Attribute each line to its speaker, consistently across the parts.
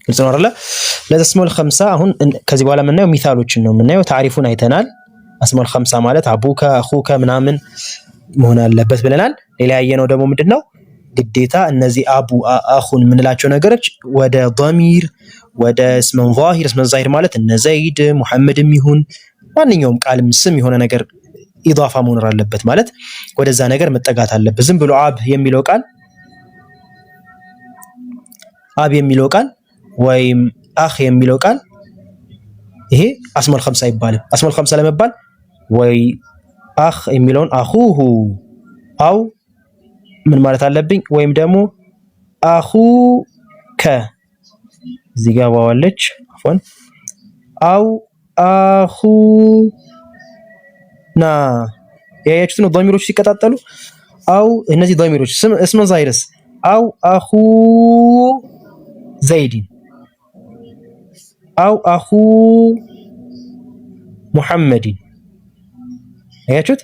Speaker 1: ግልጽ ነው አይደለ? ለአስማኡል ኸምሳ አሁን ከዚህ በኋላ የምናየው ሚሳሎችን ነው የምናየው። ታሪፉን አይተናል። አስማኡል ኸምሳ ማለት አቡከ አኹከ ምናምን መሆን አለበት ብለናል። ሌላ ያየነው ደግሞ ምንድነው ግዴታ እነዚህ አቡ አኹን የምንላቸው ነገሮች ወደ ضمير ወደ እስመ ዛሂር ማለት እነ ዘይድ ሙሐመድም ይሁን ማንኛውም ቃልም ስም የሆነ ነገር ኢዳፋ መሆን አለበት ማለት ወደዛ ነገር መጠጋት አለበት። ዝም ብሎ አብ የሚለው ቃል ወይም አኽ የሚለው ቃል ይሄ አስማኡል ኸምሳ ይባላል። አስማኡል ኸምሳ ለመባል ወይ አኽ የሚለውን አኹሁ አው ምን ማለት አለብኝ ወይም ደግሞ አኹከ እዚህ ጋር ዋለች አፎን አው አኹና ያያችሁት ነው። ضميሮች ሲቀጣጠሉ አው እነዚህ ضميሮች እስመ ዛሂርስ አው አኹ ዘይድን አው አኹ ሙሐመድን ያያችሁት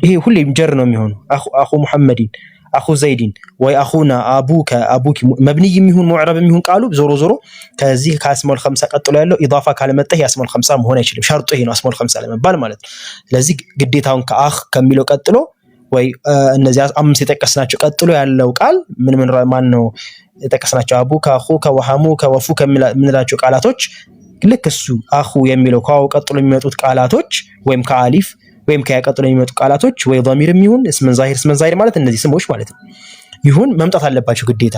Speaker 1: ይሄ ሁሌም ጀር ነው የሚሆነው። አኹ ሙሐመድን አኹ ዘይድን ወይ አኹና አቡከ አቡኪ መብኒ የሚሆን ሙዕረብ የሚሆን ቃሉ ዞሮ ከዚህ ከአስማኡል ኸምሳ ቀጥሎ ያለው ኢዳፋ ካለመጣ የአስማኡል ኸምሳ መሆን አይችልም። ሸርጡ ይሄ ነው አስማኡል ኸምሳ ለመባል ማለት ነው። ስለዚህ ግዴታውን ከአኽ ከሚለው ቀጥሎ ወይ እነዚህ አምስት የጠቀስናቸው ቀጥሎ ያለው ቃል ምን ማን ነው የጠቀስናቸው አቡከ አኹከ ወሐሙከ ወፉከ የምንላቸው ቃላቶች ልክ እሱ አኹ የሚለው ከዋው ቀጥሎ የሚመጡት ቃላቶች ወይም ከአሊፍ ወይም ከያቀጥሎ የሚመጡ ቃላቶች ወይ ضميرም ይሁን እስመ ዛሂር ማለት እነዚህ ስሞች ማለት ነው ይሁን መምጣት አለባቸው ግዴታ።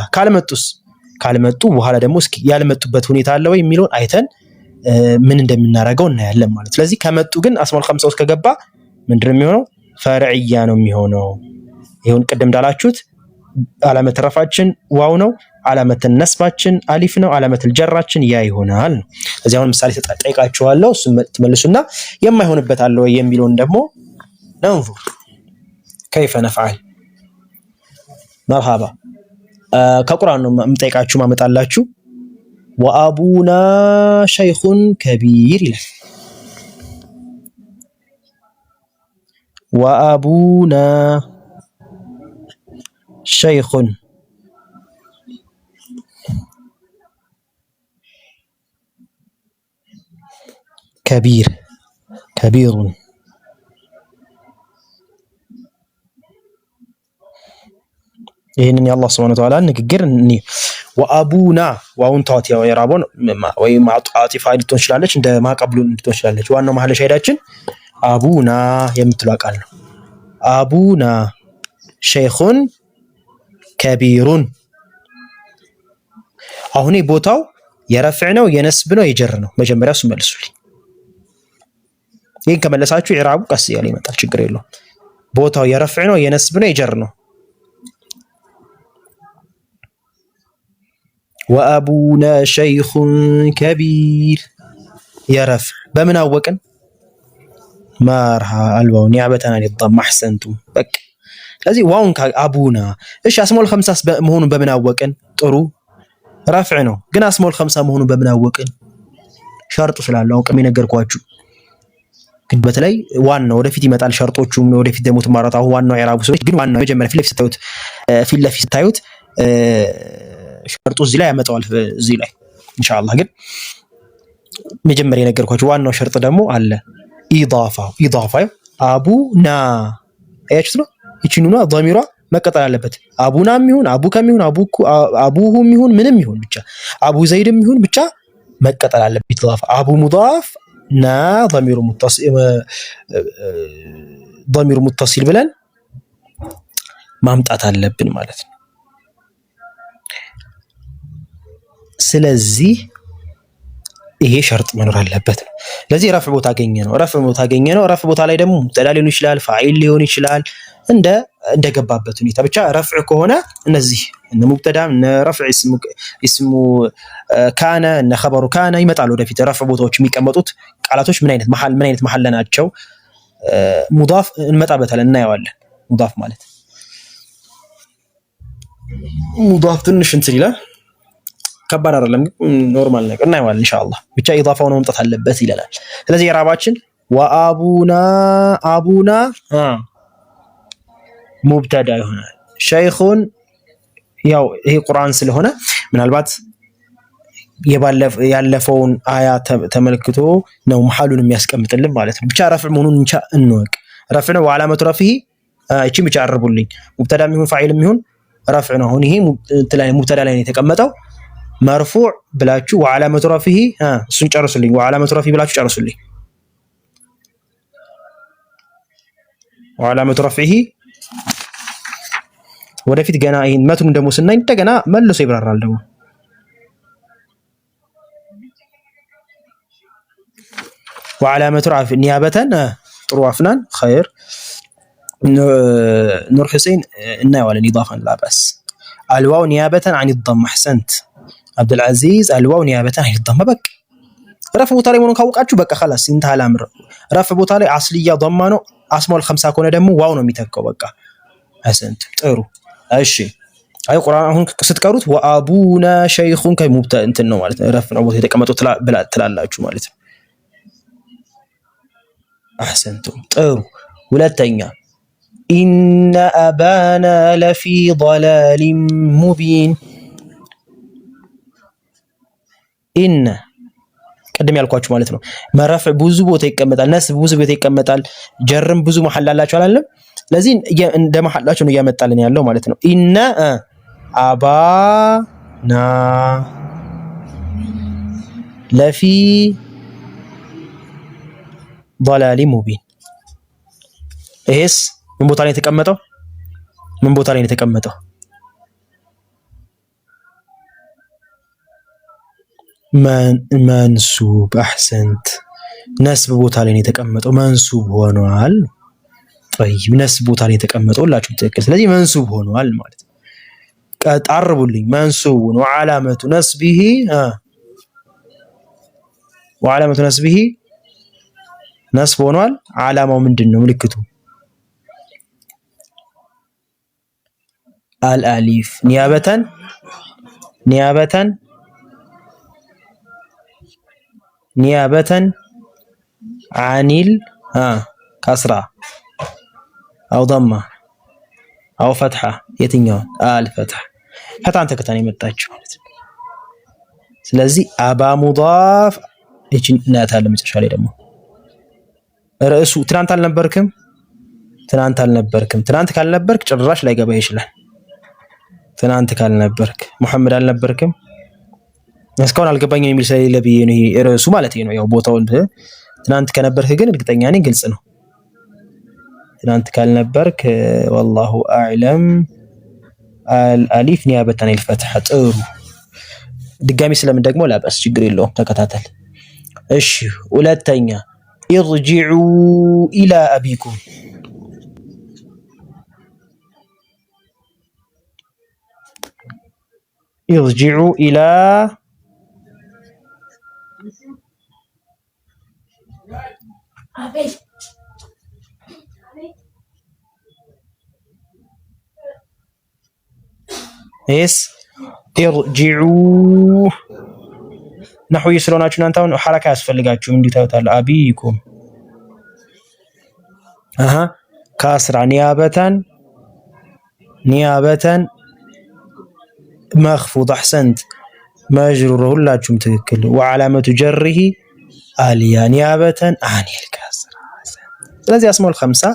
Speaker 1: ካልመጡ በኋላ ደግሞ እስኪ ያልመጡበት ሁኔታ አለ ወይ የሚለውን አይተን ምን እንደምናደርገው እናያለን ማለት። ስለዚህ ከመጡ ግን አስማኡል ኸምሳ ውስጥ ከገባ ምንድነው የሚሆነው? ፈርዕያ ነው የሚሆነው። ይሁን ቅድም እንዳላችሁት ዓላመት ረፋችን ዋው ነው፣ ዓላመት ነስባችን አሊፍ ነው፣ ዓላመት ጀራችን ያ ይሆናል ነው። ስለዚህ አሁን ምሳሌ ተጠይቃችኋለሁ እሱን ትመልሱና የማይሆንበት አለ ወይ የሚለውን ደግሞ ننظر كيف نفعل مرحبا ከቁርአን ነው የምጠይቃችሁ ማመጣላችሁ። ወአቡና ሸይኹን ከቢር ይላል። ወአቡና ሸይኹን ከቢሩን ይሄንን የአላህ ሱብሓነሁ ወተዓላ ንግግር እኒ ወአቡና ዋውን ታውት ያው የራቦን ወይ ማጣጢፋ ልትሆን ትችላለች እንደ ማቀብሉን ልትሆን ትችላለች። ዋናው መሐለ ሸሂዳችን አቡና የምትለው ቃል ነው። አቡና ሸይኹን ከቢሩን። አሁን ቦታው የረፍዕ ነው የነስብ ነው የጀር ነው? መጀመሪያ እሱ መልሱልኝ። ይሄን ከመለሳችሁ ኢዕራቡ ቀስ ያለ ይመጣል፣ ችግር የለውም። ቦታው የረፍዕ ነው የነስብ ነው የጀር ነው? ወአቡና ሸይኹን ከቢር የረፍዕ በምን አወቅን? ማርሃ አልዋው ኒዕበተና ሊضም አሕሰንቱም በቃ። ስለዚህ ዋውን አቡና እሺ፣ አስማኡል ኸምሳስ መሆኑን በምን አወቅን? ጥሩ ረፍዕ ነው፣ ግን አስማኡል ኸምሳ መሆኑን በምን አወቅን? ሸርጡ ስላለው አውቀም የነገርኳችሁ። ግን በተለይ ዋናው ወደፊት ይመጣል፣ ሸርጦቹም ወደፊት ደግሞ ተማራታ። አሁን ዋናው ኢዕራቡ ሰዎች ግን ዋናው መጀመሪያ ፊት ለፊት ስታዩት ሸርጡ እዚህ ላይ ያመጣዋል እዚህ ላይ ኢንሻአላህ። ግን መጀመሪያ የነገርኳችሁ ዋናው ሸርጥ ደግሞ አለ ኢዳፋ አቡና አያችሁት ነው። ይቺኑና ضميሯ መቀጠል አለበት። አቡናም ይሁን አቡከም ይሁን አቡሁም ይሁን ምንም ይሁን ብቻ አቡ ዘይድም ይሁን ብቻ መቀጠል አለበት። ኢዳፋ አቡ ሙዳፍ ና ضمير متصل ብለን ማምጣት አለብን ማለት ነው። ስለዚህ ይሄ ሸርጥ መኖር አለበት ነው። ለዚህ ረፍዕ ቦታ አገኘ ነው። ረፍዕ ቦታ ላይ ደግሞ ሙብተዳ ሊሆን ይችላል፣ ፋኢል ሊሆን ይችላል፣ እንደገባበት ሁኔታ ብቻ ረፍዕ ከሆነ እነዚህ እነ ሙብተዳ እነ ረፍዕ እስሙ ካነ እነ ኸበሩ ካነ ይመጣሉ ወደፊት። ረፍዕ ቦታዎች የሚቀመጡት ቃላቶች ምን አይነት መሐል ናቸው? ሙዳፍ እንመጣበታለን፣ እናየዋለን። ሙዳፍ ማለት ሙዳፍ ትንሽ እንትን ይላል፣ ከባድ አይደለም፣ ኖርማል ነገር እናየዋለን ኢንሻአላህ። ብቻ ኢዳፋው ነው መምጣት አለበት ይላል። ስለዚህ የራባችን ወአቡና አቡና ሙብተዳ ይሆናል። ሸይኹን ያው ይሄ ቁርአን ስለሆነ ምናልባት ያለፈውን አያ ተመልክቶ ነው መሐሉን የሚያስቀምጥልን ማለት ነው። ብቻ ረፍዕ መሆኑን እንቻ እንወቅ። ረፍዕ ነው። ወዓላመቱ ረፍዒ እቺ ብቻ አርቡልኝ። ሙብተዳም ይሁን ፋዒልም ይሁን ረፍዕ ነው። አሁን ይሄ ሙብተዳ ላይ ነው የተቀመጠው። መርፉዕ ብላችሁ ወዓላመቱ ረፍዒ እሱን ጨርሱልኝ። ወዓላመቱ ረፍዒ ብላችሁ ጨርሱልኝ። ወዓላመቱ ረፍዒ ወደፊት ገና ይሄን መቱን ደግሞ ስናይ እንደገና መልሶ ይብራራል ደግሞ وعلامة رفع نيابة طرو أفنان خير نور حسين إنه ولا إضافة لا بأس الواو نيابة عن الضم أحسنت عبد العزيز الواو نيابة عن الضم بك رفع بوتالي منو كوقعتشو بك خلاص انتهى الأمر رفع بوتالي أصلية ضمانو أسماء الخمسة كونه دمو واو ነው የሚተካው በቃ أحسنت ጥሩ እሺ አይ ቁርአን አሁን ስትቀሩት ወአቡና ሸይኹን ከሙብታ እንትን ነው ማለት ነው ረፍ ነው ቦታ የተቀመጠው ትላላችሁ ማለት ነው أحسنتم طيب ولتنيا إن أبانا لفي ضلال مبين إن قدم ያልኳችሁ ማለት ነው መረፍዕ ብዙ ቦታ ይቀመጣል ነስብ ብዙ ቦታ ይቀመጣል ጀርም ብዙ መሐል አላችሁ አይደለም ስለዚህ እንደ መሐላችሁ ነው ያመጣልን ያለው ማለት ነው ኢነ አባና ለፊ ضلال مبين إيش من بوتالين تكمّتوا من بوتالين تكمّتوا منسوب أحسنت نسب بوتالين تكمّتوا منسوب هونوال طيب نسب بوتالين تكمّتوا ولا شو تكس الذي منسوب هونوال مالت تعربوا لي منسوب وعلامة نسبه وعلامة نسبه نصب ሆኗል ዓላማው ምንድነው ምልክቱ الالف نيابة عن كسرة او ضمة او فتحة የትኛው الفتح فتح አንተ ከተኔ መጣችሁ ማለት ነው ስለዚህ አባ ሙዳፍ እቺ እናታለ መጨረሻ ላይ ደግሞ ርዕሱ ትናንት አልነበርክም ትናንት ካልነበርክ ጭራሽ ላይ ገባ ይችላል ትናንት ካልነበርክ መሐመድ አልነበርክም እስካሁን አልገባኝም የሚል ሰው ለብዬ ነው ርዕሱ ማለት ነው ያው ቦታውን ትናንት ከነበርክ ግን እርግጠኛ ነኝ ግልጽ ነው ትናንት ካልነበርክ والله اعلم الالف نيابة عن الفتح ጥሩ ድጋሚ ስለምን ደግሞ ላበስ ችግር የለውም ተከታተል እሺ ሁለተኛ ارجعوا إلى أبيكم ارجعوا إلى إيش ارجعوا نحو يسلوناችሁ እናንተ አሁን ሐረካ ያስፈልጋችሁ እንዴ ታውታል አቢኩም كاسرة نيابة مخفوض أحسنت مجرور ሁላችሁም ትክክል وعلامة جره اليا نيابة عن الكسرة ስለዚህ اسماء الخمسة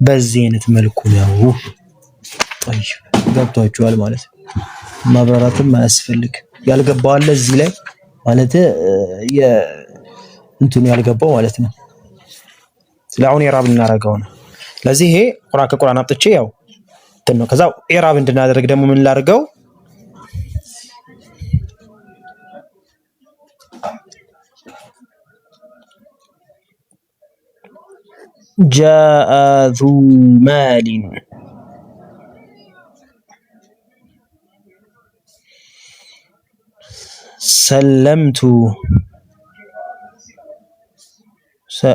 Speaker 1: በዚህ አይነት መልኩ ነው طيب ገብቷችኋል ማለት ነው ማብራራትም አያስፈልግ ያልገባው አለ እዚህ ላይ ማለት እንትኑ ያልገባው ማለት ነው ስለአሁን ኢራብ እናረጋው ነው ስለዚህ ይሄ ቁርአን ከቁርአን አጥቼ ያው እንትን ነው ከዛ ኢራብ እንድናደርግ ደግሞ ምን ላርገው جاء ذو مال سلمت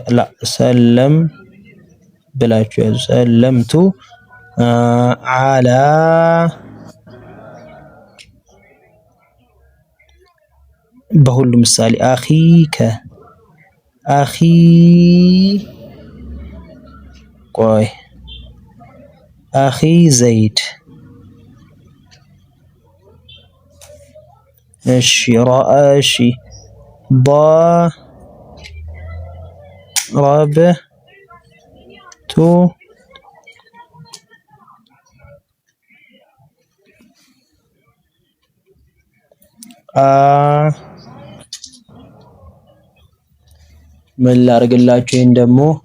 Speaker 1: لا سلم بلاችሁ سلمت على በሁሉ ምሳሌ أخي ቆይ أخي زيد እሺ እሺ ضربت ምን ላድርግላችሁ? ይሄን ደግሞ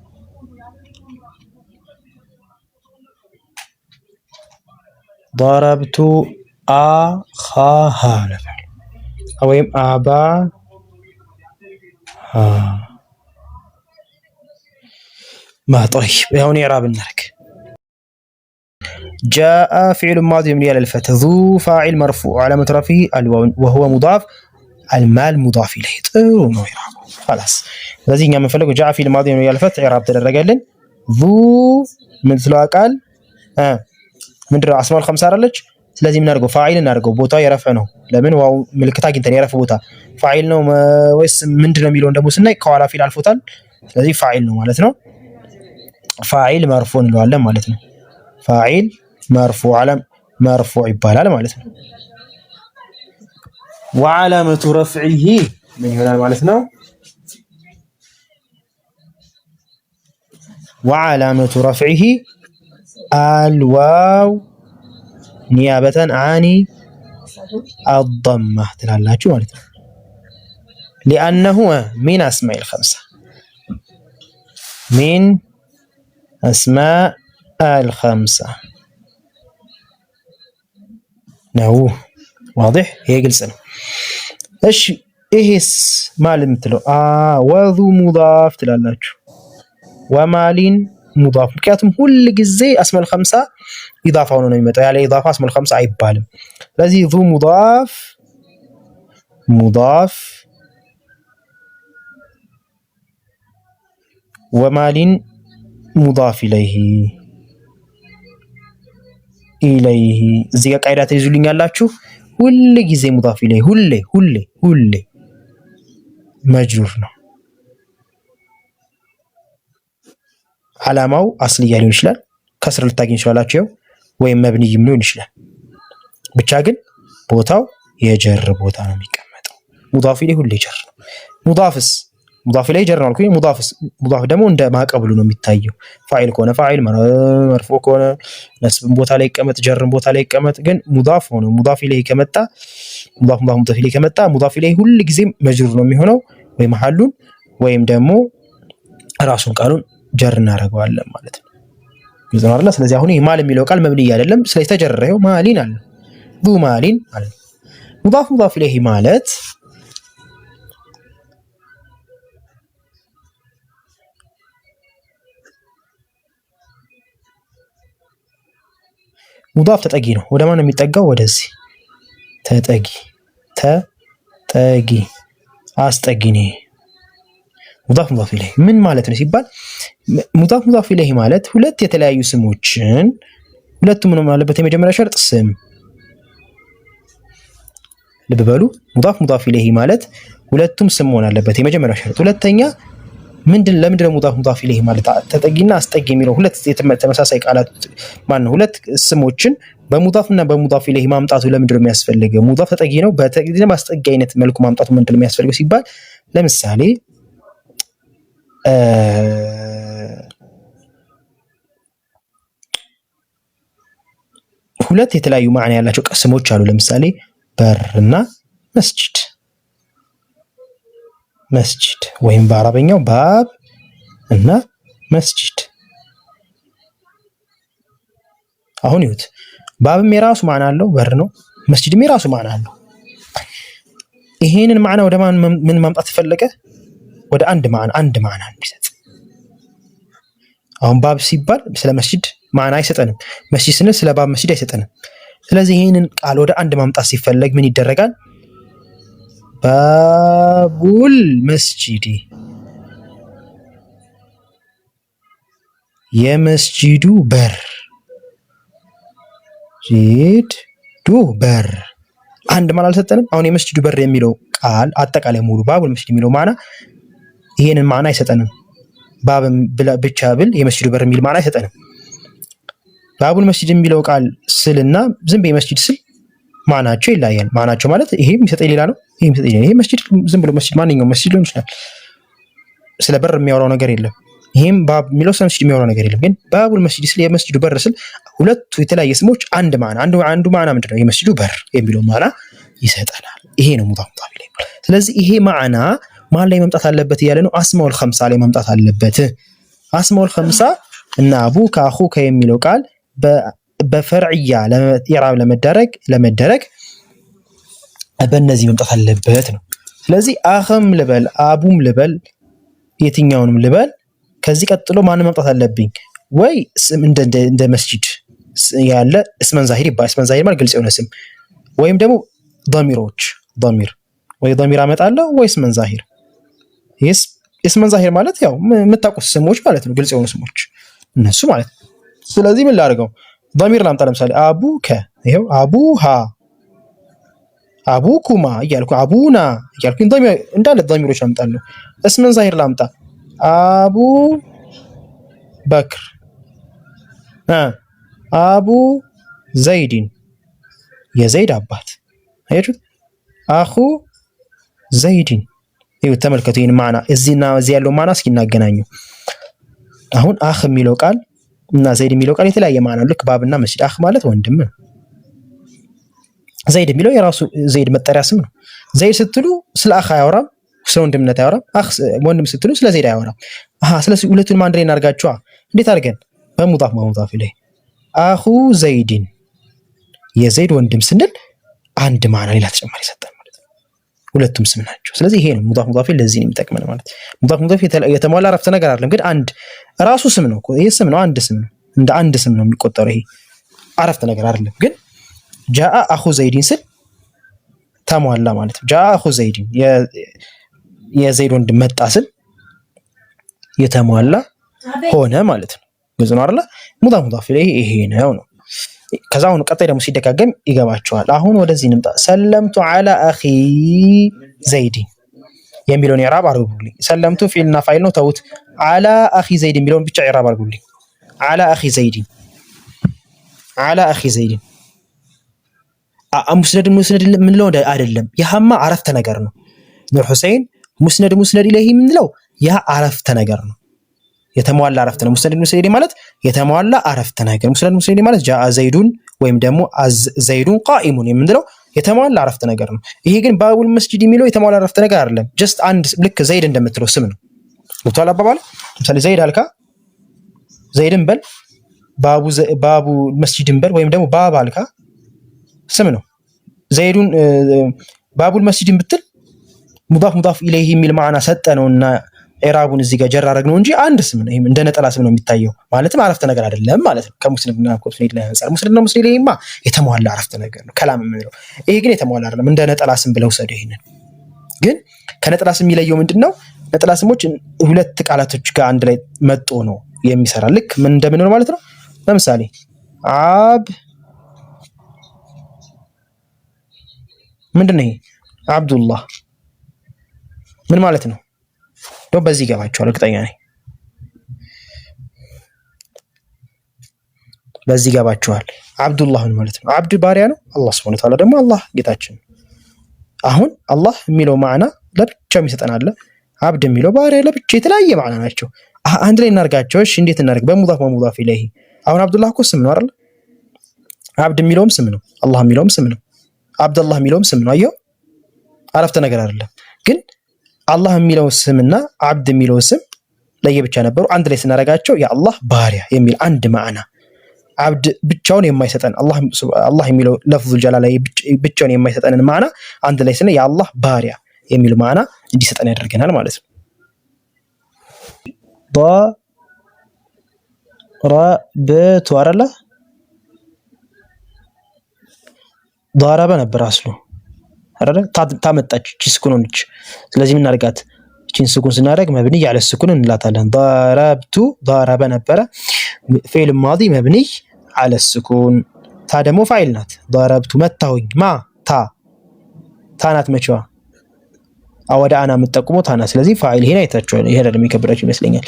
Speaker 1: ضربت أخاها ወይም አባሃ طيب هون إعراب النرك جاء فعل ماضي مبني على الفتح ذو فاعل مرفوع علامة رفعه الواو وهو مضاف المال مضاف إليه ጥሩ ነው ኢዕራቡ خلاص ስለዚህ እኛ የምንፈልገው جاء فعل ماضي مبني على الفتح ኢዕራብ ተደረገልን ذو ምን ስለዋ ቃል ምንድነው አስማኡል ኸምሳ አይደለች ስለዚህ ምን አድርገው ፋዒል እናድርገው ቦታው የረፈ ነው ለምን ዋው ምልክት አግኝተን የረፈ ቦታ ፋዒል ነው ወይስ ምንድነው የሚለውን ደግሞ ስናይ ከኋላ ፊል አልፎታል ስለዚህ ፋዒል ነው ማለት ነው ፋዒል መርፉዕ እንለዋለን ማለት ነው ፋዒል መርፉዕ ዓለም መርፉዕ ይባላል ማለት ነው وعلامة رفعه ምን ይሆናል ማለት ነው وعلامة رفعه الواو نيابة عن الضمة ትላላችሁ ማለት ነው لأنه من أسماء الخمسة من أسماء الخمسة ነው واضح هي ግልጽ ነው እሺ ይሄስ ማለት ምትለው ወዙ ሙዳፍ ትላላችሁ ወማሊን ሙዳፍ ምክንያቱም ሁል ጊዜ አስማኡል ኸምሳ ኢዳፋ ሆኖ ነው የሚመጣው ያለ ኢዳፋ አስማኡል ኸምሳ አይባልም ስለዚህ ዙ ሙዳፍ ወማሊን ሙዳፍ ኢለይሂ እዚህ ጋር ቃይዳ ትይዙልኛላችሁ ሁል ጊዜ ሙዳፍ ኢለይሂ ሁሌ መጅሩር ነው ዓላማው አስልያ ሊሆን ይችላል ከስር ልታገኝ ይችላልላችሁ ወይም መብንይም ሊሆን ይችላል ብቻ ግን ቦታው የጀር ቦታ ነው የሚቀመጠው ሙዳፍ ኢለይሂ ሁሌ ጀር ነው ሙዳፍስ ሙዳፍ ኢለይሂ ጀር ነው አልኩኝ ሙዳፍ ደግሞ እንደ ማቀብሉ ነው የሚታየው ፋዒል ከሆነ ፋዒል መርፉዕ ከሆነ ነስብን ቦታ ላይ ይቀመጥ ጀርን ቦታ ላይ ይቀመጥ ግን ሙዳፍ ሆኖ ሙዳፍ ኢለይሂ ከመጣ ሙዳፍ ኢለይሂ ከመጣ ሙዳፍ ኢለይሂ ሁል ጊዜ መጅሩር ነው የሚሆነው ወይ መሐሉን ወይም ደግሞ ራሱን ቃሉን ጀር እናደርገዋለን ማለት ነው ግልጽ ነው አይደል ስለዚህ አሁን ይሄ ማል የሚለው ቃል መብንይ አይደለም ስለዚህ ተጀረረው ማሊን አለ ዱ ማሊን አለ ሙዳፍ ኢለይሂ ማለት ሙዳፍ ተጠጊ ነው ወደ ማን ነው የሚጠጋው ወደዚህ ተጠጊ አስጠጊኒ ሙዳፍ ኢለይሂ ምን ማለት ነው ሲባል ሙዳፍ ኢለይሂ ማለት ሁለት የተለያዩ ስሞችን ሁለቱም ምን ማለበት የመጀመሪያ ሸርጥ ስም ልብ በሉ ሙዳፍ ኢለይሂ ማለት ሁለቱም ስም መሆን አለበት የመጀመሪያ ሸርጥ ሁለተኛ ለምንድነው ሙዳፍ ኢለይሂ ማለት ተጠጊና አስጠጊ የሚለው ሁለት ተመሳሳይ ቃላት ማነው ሁለት ስሞችን በሙዳፍና በሙዳፍ ኢለይሂ ማምጣቱ ለምንድነው የሚያስፈልገው ሙዳፍ ተጠጊ ነው በተጠጊና ማስጠጊ አይነት መልኩ ማምጣቱ ምንድነው የሚያስፈልገው ሲባል ለምሳሌ ሁለት የተለያዩ ማዕና ያላቸው ስሞች አሉ ለምሳሌ በርና መስጂድ ወይም በአረበኛው ባብ እና መስጂድ አሁን ይሁት ባብም የራሱ ማዕና አለው በር ነው መስጂድም የራሱ ማዕና አለው ይሄንን ማዕና ወደ ምን ማምጣት ተፈለገ ወደ አንድ ማዕና እንዲሰጥ አሁን ባብ ሲባል ስለ መስጂድ ማዕና አይሰጠንም መስጂድ ስንል ስለ ባብ መስጂድ አይሰጠንም ስለዚህ ይሄንን ቃል ወደ አንድ ማምጣት ሲፈለግ ምን ይደረጋል ባቡል መስጂድ የመስጂዱ በር በር አንድ ማዕና አልሰጠንም አሁን የመስጂዱ በር የሚለው ቃል አጠቃላይ ሙሉ ባቡል መስጂድ የሚለው ማዕና ይሄንን ማዕና አይሰጠንም ባብም ብቻ ብል የመስጂዱ በር የሚል ማዕና አይሰጠንም ባቡል መስጂድ የሚለው ቃል ስልና ዝም በመስጂድ ስል ማናቸው ይለያያል። ማናቸው ማለት ይሄ የሚሰጠኝ ሌላ ነው፣ ይሄ የሚሰጠኝ ሌላ። ይሄ መስጂድ ዝም ብሎ መስጂድ ማንኛውም መስጂድ ሊሆን ይችላል። ስለ በር የሚያወራው ነገር የለም። ይሄም ባብ የሚለው ስለ መስጂድ የሚያወራው ነገር የለም። ግን ባቡል መስጂድ ስለ የመስጂዱ በር ስል ሁለቱ የተለያየ ስሞች አንድ ማና አንዱ ማና ምንድነው? የመስጂዱ በር የሚለው ማና ይሰጠናል። ይሄ ነው ሙዳፍ ሙዳፍ ኢለይሂ። ስለዚህ ይሄ ማዕና ማን ላይ መምጣት አለበት እያለ ነው? አስማኡል ኸምሳ ላይ መምጣት አለበት። አስማኡል ኸምሳ እና አቡከ አኹከ የሚለው ቃል በፈርዕያ ኢዕራብ ለመደረግ በእነዚህ መምጣት አለበት ነው። ስለዚህ አኸም ልበል አቡም ልበል የትኛውንም ልበል ከዚህ ቀጥሎ ማን መምጣት አለብኝ? ወይ እንደ መስጂድ ያለ እስመን ዛሂር ይባል። እስመን ዛሂር ማለት ግልጽ የሆነ ስም ወይም ደግሞ ضميሮች ضميር ወይ ضميር አመጣለሁ ወይ እስመን ዛሂር። እስመን ዛሂር ማለት ያው የምታውቁት ስሞች ማለት ነው፣ ግልጽ የሆኑ ስሞች እነሱ ማለት ነው። ስለዚህ ምን ላድርገው? ضميር ላምጣ። ለምሳሌ አቡከ ይሄው አቡሃ አቡኩማ እያልኩ አቡና እያልኩ እንዳለ ضميሮች አምጣለሁ። እስመን ዛሂር ላምጣ። አቡ በክር አቡ ዘይድን የዘይድ አባት አያችሁት? አኹ ዘይድን ይኸው ተመልከቱ። ይሄን ማዕና እዚህና እዚህ ያለው ማዕና እስኪ እናገናኙ። አሁን አኽ የሚለው ቃል እና ዘይድ የሚለው ቃል የተለያየ ማዕና ልክ ባብና መስጂድ። አኽ ማለት ወንድም ነው። ዘይድ የሚለው የራሱ ዘይድ መጠሪያ ስም ነው። ዘይድ ስትሉ ስለ አኽ አያወራም፣ ስለ ወንድምነት አያወራም። አኽ ወንድም ስትሉ ስለ ዘይድ አያወራም። ስለዚህ ሁለቱንም አንድ ላይ እናድርጋቸዋ። እንዴት አድርገን? በሙዳፍ ሙዳፍ ኢለይሂ አኹ ዘይድን የዘይድ ወንድም ስንል አንድ ማዕና ሌላ ተጨማሪ ሰጠን ማለት ነው። ሁለቱም ስም ናቸው። ስለዚህ ይሄ ነው ሙዳፍ ሙዳፍ ለዚህ ነው የሚጠቅመን ማለት። ሙዳፍ ሙዳፍ የተሟላ አረፍተ ነገር አይደለም፣ ግን አንድ ራሱ ስም ነው። ይሄ ስም ነው፣ አንድ ስም ነው፣ እንደ አንድ ስም ነው የሚቆጠረው። ይሄ አረፍተ ነገር አይደለም። ግን ጃአ አኹ ዘይድን ስል ተሟላ ማለት ነው። ጃአ አኹ ዘይድን የዘይድ ወንድም መጣ ስል የተሟላ ሆነ ማለት ነው። ግልጽ ነው አይደል? ሙዳፍ ሙዳፍ ይሄ ነው። ከዛ አሁን ቀጣይ ደግሞ ሲደጋገም ይገባቸዋል። አሁን ወደዚህ እንምጣ። ሰለምቱ ዐላ አኺ ዘይድ የሚለውን ኢዕራብ አድርጉልኝ። ሰለምቱ ፊዕልና ፋይል ነው፣ ተውት። ዐላ አኺ ዘይድ የሚለውን ብቻ ኢዕራብ አድርጉልኝ። ዐላ አኺ ዘይድ ዐላ አኺ ዘይድ ሙስነድ ምንለው አይደለም። ያማ አረፍተ ነገር ነው። ኑር ሁሴን ሙስነድ ኢለይሂ ምንለው ያ አረፍተ ነገር ነው። የተሟላ አረፍተ ነው። ሙስነድ ማለት የተሟላ አረፍተ ነገር። ሙስነድ ማለት ጃአ ዘይዱን ወይም ደግሞ ዘይዱን ቃኢሙን የምንለው የተሟላ አረፍተ ነገር ነው። ይሄ ግን ባቡል መስጂድ የሚለው የተሟላ አረፍተ ነገር አይደለም። ጀስት አንድ ልክ ዘይድ እንደምትለው ስም ነው። ወጣላ አባባል ለምሳሌ ዘይድ አልካ ዘይድን በል፣ ባቡ መስጂድን በል፣ ወይም ደግሞ ባብ አልካ ስም ነው። ዘይዱን ባቡል መስጂድን ብትል ሙዳፍ ሙዳፍ ኢለይሂ የሚል ማዕና ሰጠነውና ኢዕራቡን እዚህ ጋር ጀራ አደረግነው እንጂ አንድ ስም ነው። እንደ ነጠላ ስም ነው የሚታየው። ማለትም አረፍተ ነገር አይደለም ማለት ነው። ከሙስነድና ሙስነድ ላይ አንፃር ሙስነድና ሙስነድ ላይማ የተሟላ አረፍተ ነገር ነው ከላም የምንለው። ይሄ ግን የተሟላ አይደለም፣ እንደ ነጠላ ስም ብለው ሰደ። ይሄንን ግን ከነጠላ ስም የሚለየው ምንድነው? ነጠላ ስሞች ሁለት ቃላቶች ጋር አንድ ላይ መጥቶ ነው የሚሰራ። ልክ ምን እንደምንለው ማለት ነው። ለምሳሌ ምንድነው ይሄ? አብዱላህ ምን ማለት ነው? ደው በዚህ ገባቸዋል፣ እርግጠኛ ነኝ በዚህ ገባቸዋል። አብዱላህ ማለት ነው አብድ ባሪያ ነው። አላህ Subhanahu Wa Ta'ala ደግሞ አላህ ጌታችን። አሁን አላህ የሚለው ማዕና ለብቻው የሚሰጠን አለ፣ አብድ የሚለው ባሪያ ለብቻ የተለያየ ማዕና ናቸው። አንድ ላይ እናርጋቸው። እሺ እንዴት እናርግ? በሙዳፍ ወሙዳፍ ኢለይሂ። አሁን አብዱላህ እኮ ስም ነው አይደል? አብድ የሚለውም ስም ነው፣ አላህ የሚለውም ስም ነው፣ አብዱላህ የሚለውም ስም ነው። አየው አረፍተ ነገር አይደለም። ግን አላህ የሚለው ስምና አብድ የሚለው ስም ለየብቻ ነበሩ። አንድ ላይ ስናረጋቸው የአላህ ባሪያ የሚል አንድ ማዕና፣ አብድ ብቻውን የማይሰጠን አላህ የሚለው ለፍዙል ጀላላ ብቻውን የማይሰጠንን ማዕና አንድ ላይ ስነ የአላህ ባሪያ የሚል ማዕና እንዲሰጠን ያደርገናል ማለት ነው። ضربت ወራላ ضرب ነበር አስሉ አይደል? ታመጣች እቺ ስኩን ሆነች። ስለዚህ ምን እናርጋት? እቺን ስኩን ስናደርግ መብኒ ያለ ስኩን እንላታለን። ضربت ضرب ነበረ ፊዕል ማዲ መብኒ على السكون። ታ ደግሞ ፋይል ናት። ضربت መታሁኝ ማ ታናት መቼዋ ወደ አና የምትጠቁመው ታና። ስለዚህ ፋይል ይሄን አይታችኋል። ይሄ ደግሞ የሚከብዳችሁ ይመስለኛል።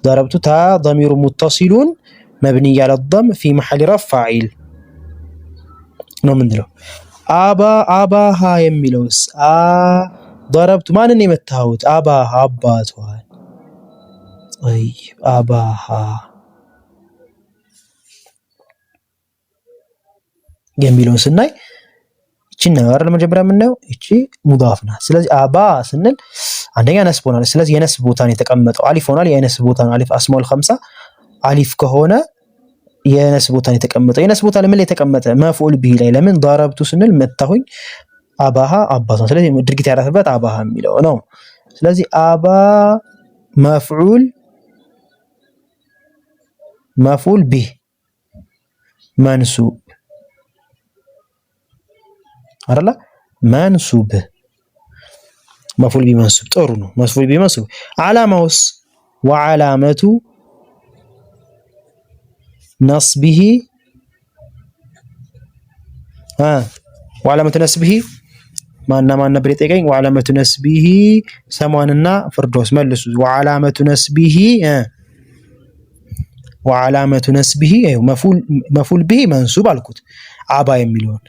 Speaker 1: ضربت ታ ضمير متصل مبني على الضم في محل رفع فاعل ነው ምንድነው? አባሃ የሚለውስ ضربت ማንን የመታሁት? አባሃ አባቷን። طيب አባሃ የሚለውን ስናይ እቺን ነው አይደል መጀመሪያ የምናየው። እቺ ሙዳፍ ናት። ስለዚህ አባ ስንል አንደኛ ነስብ ሆናለች። ስለዚህ የነስብ ቦታ ነው የተቀመጠው። አሊፍ ሆናል። የነስብ ቦታ ነው። አሊፍ አስማኡል ኸምሳ አሊፍ ከሆነ የነስብ ቦታ ነው የተቀመጠው። የነስብ ቦታ ለምን ላይ የተቀመጠ? መፍዑል ቢሂ ላይ። ለምን ضربቱ ስንል መታሁኝ፣ አባሃ አባቷን። ስለዚህ ድርጊት ያረፈበት አባሃ የሚለው ነው። ስለዚህ አባ መፍዑል ቢሂ መንሱብ አይደለ? መንሱብ መፍዑል ቢሂ መንሱብ ጥሩ ነው። መፍዑል ቢሂ መንሱብ ዓላማውስ ወዓላመቱ ነስቢሂ ወዓላመቱ ነስቢሂ ማን ነበር የጠየቀኝ? ወዓላመቱ ነስቢሂ ሰማንና ፍርዶስ መልሱ። ወዓላመቱ ነስቢሂ መፍዑል ቢሂ መንሱብ አልኩት አባ የሚለውን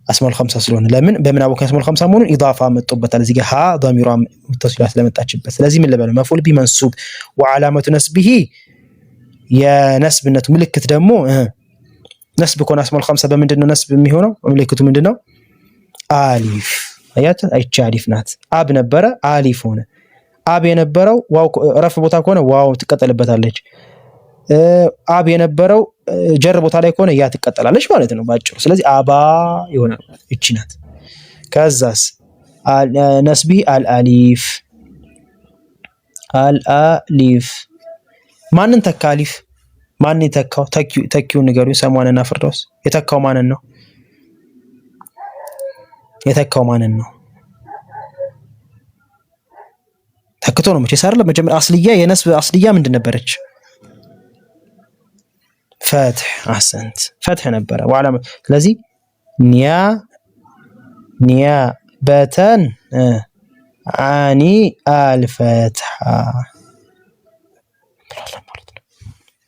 Speaker 1: አስማኡል ኸምሳ ስለሆነ። ለምን በምን አወቀ አስማኡል ኸምሳ መሆኑን? ኢዳፋ መጥቶበታል እዚህ ጋር ሀ ضميሯ ሙተሲላ ስለመጣችበት። ስለዚህ ምን ልበለው? መፍዑል ቢሂ መንሱብ ወዓላመቱ ነስቢሂ የነስብነቱ ምልክት ደግሞ ነስብ ከሆነ አስማኡል ኸምሳ በምንድን ነው ነስብ የሚሆነው? ምልክቱ ምንድነው? አሊፍ። አያት አይቻ አሊፍ ናት። አብ ነበረ አሊፍ ሆነ። አብ የነበረው ዋው ረፍ ቦታ ከሆነ ዋው ትቀጠልበታለች። አብ የነበረው ጀር ቦታ ላይ ከሆነ ያ ትቀጠላለች ማለት ነው ባጭሩ። ስለዚህ አባ ይሆናል። እቺ ናት። ከዛስ ነስቢሂ አልአሊፍ ማንን ተካ? አሊፍ ማንን የተካው? ተኪው ንገሩ። ሰማንና ፍርዶስ የተካው ማንን ነው? ተክቶ ነው መቼ ሳርለ መጀመሪያ አስልያ የነስብ አስልያ ምንድን ነበረች? ፈትህ። አሰንት ፈትህ ነበረ ወዓላማ። ስለዚህ ኒያበተን አኒ አልፈትሐ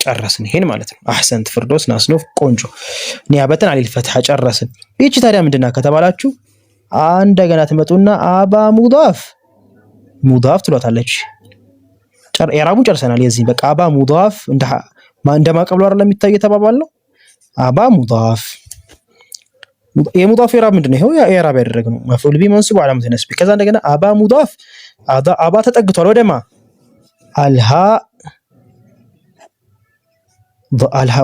Speaker 1: ጨረስን። ይሄን ማለት ነው። አህሰንት ፍርዶስ ናስኖፍ ቆንጆ። ኒያበተን አኒል ፈትሐ ጨረስን። ይቺ ታዲያ ምንድና ከተባላችሁ እንደገና ትመጡና አባ ሙዳፍ ትሏታለች። ኢዕራቡን ጨርሰናል። የዚህ በቃ አባ ሙዳፍ እንደማቀብሉ አይደለም የሚታይ የተባባል ነው። አባ ሙዳፍ የሙዳፍ ኢዕራብ ምንድነው? ይሄው ኢዕራብ ያደረግነው መፍዑል ቢሂ መንሱብ ወዓላመቱ ነስቢ። ከዛ እንደገና አባ ሙዳፍ አባ ተጠግቷል ወደማ አልሃ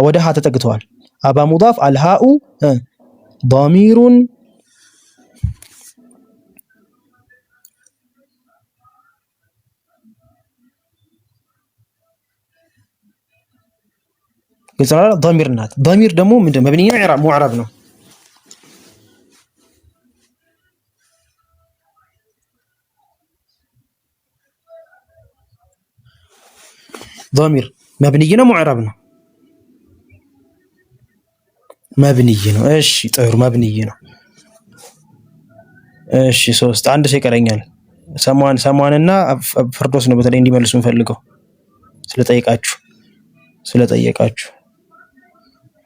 Speaker 1: ወደ ሃ ተጠግቷል። አባ ሙዳፍ አልሃኡ ضميሩን ግልጽ ነው። ضميር ናት። ضميር ደግሞ ምንድነው? መብኒያ ኢዕራብ ሙዕረብ ነው። ضمير መብኒይ ነው ሙዕረብ ነው? መብኒይ ነው። እሺ ጥሩ መብኒይ ነው። እሺ ሶስት አንድ ሰው ይቀረኛል። ሰማንና ፍርዶስ ነው በተለይ እንዲመልሱ እንፈልገው ስለጠየቃችሁ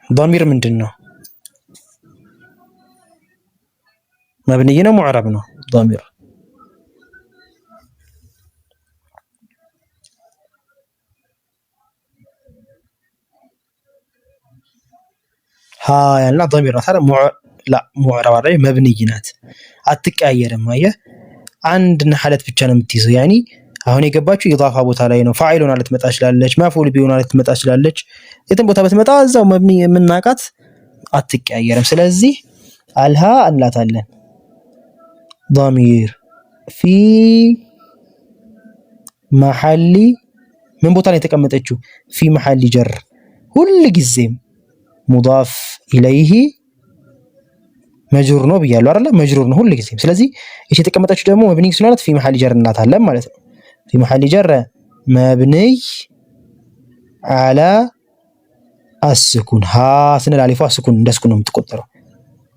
Speaker 1: ضمير ምንድን ነው? መብኒይ ነው ሙዕረብ ነው? ضمير ያልና ضمير ነው። ታዲያ ሙዕረብ አይደል? መብኒይ ናት። አትቀያየርም። አየህ አንድና ሐለት ብቻ ነው የምትይዘው። ያኒ አሁን የገባችሁ ኢዳፋ ቦታ ላይ ነው። ፋዒል ሆና ልትመጣ ትችላለች። መፍዑል ቢሂ ሆና ልትመጣ ትችላለች። የትም ቦታ ብትመጣ እዛው መብኒ የምናቃት አትቀያየርም። ስለዚህ አልሃ እንላታለን። ضمير ፊ መሐሊ ምን ቦታ ላይ የተቀመጠችው? ፊ መሐሊ ጀር ሁል ጊዜም ሙዳፍ ኢለይሂ መጅሩር ነው ብያለሁ አይደል? መጅሩር ነው ሁሉ ጊዜም። ስለዚህ እቺ የተቀመጠችው ደግሞ መብኒይ ስለሆነች ፊ መሐሊ ጀር እናታለን ማለት ነው። ፊ መሐሊ ጀር መብኒይ አላ አስኩን ሀ ስንል አሊፏ ስኩን እንደ ስኩን ነው የምትቆጠረው።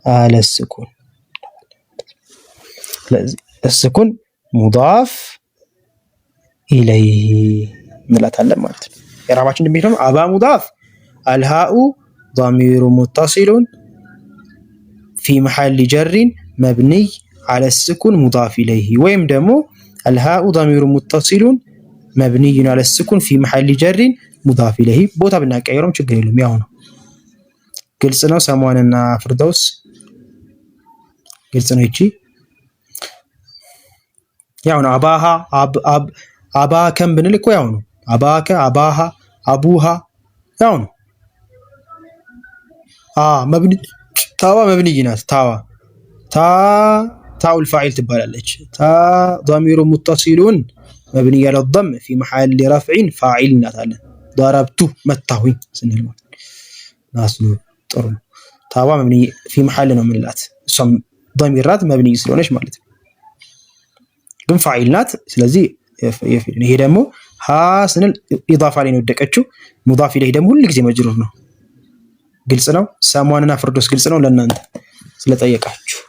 Speaker 1: አለ ስኩን ስለዚህ ስኩን ሙዳፍ ኢለይሂ እንላታለን ማለት ነው። ኢዕራባችን እንደሚሆነው አባ ሙዳፍ አልሃኡ ضمير متصل في محل جر مبني على السكون مضاف إليه ويم دمو الهاء ضمير متصل مبني على السكون في محل جر مضاف إليه بوتا بناك أيرم شكرا لهم ياهونا قلت سمواننا فردوس قلت هيجي ياهونا أباها أبا كم بنلك وياهونا أباك أباها أبوها ياهونا مبني تاوا مبني جنات تاء الفاعل تبالالج تا ضمير متصل مبني على الضم في محل رفع فاعل ناتالن ضربت متاوي سنل ناس ጥሩ ታዋ مبني في محل ነው ምንላት እሷም ضميرات مبني ስለሆነች ማለት ነው ግን ፋኢል ናት ስለዚህ ይሄ ደግሞ ሀ ስንል ኢዳፋ ላይ ነው የወደቀችው ሙዳፍ ኢለይህ ደግሞ ሁሉ ጊዜ መጅሩር ነው ግልጽ ነው ሰማንና ፍርዶስ ግልጽ ነው ለእናንተ ስለጠየቃችሁ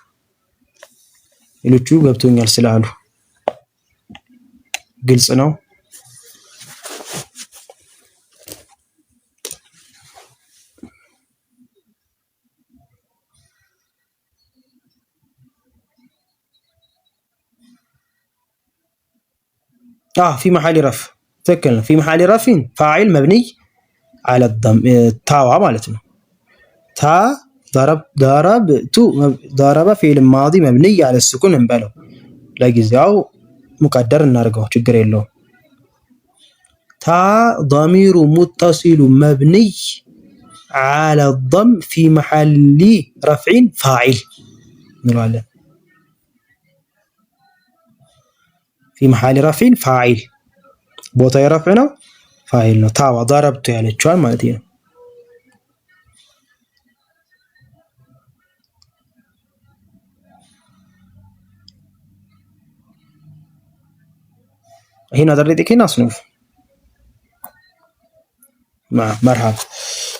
Speaker 1: ሌሎቹ ገብቶኛል ስላሉ ግልጽ ነው في محل رفع تكلم في محل رفع فاعل مبني على الضم تاوا معناته تا ضرب فعل ماضي مبني على السكون እንበለው ለጊዜው مقدر እናርገው ችግር የለውም تا ضمير متصل مبني على الضم في محل رفع فاعل እንላለን في محل رفع فاعل ቦታ የረፍዕ ነው ፋኢል ነው ታዋ ضربت ያለችዋል ማለት ነው هنا دريتك هنا صنف مرحبا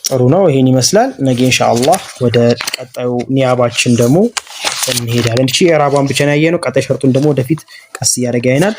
Speaker 1: ጥሩ ነው ይሄን ይመስላል ነገ ኢንሻአላህ ወደ ቀጣዩ ኒያባችን ደግሞ እንሄዳለን እቺ ኢራባን ብቻ ነው ያየነው ቀጣይ ሸርጡን ደግሞ ወደፊት ቀስ ያደርጋይናል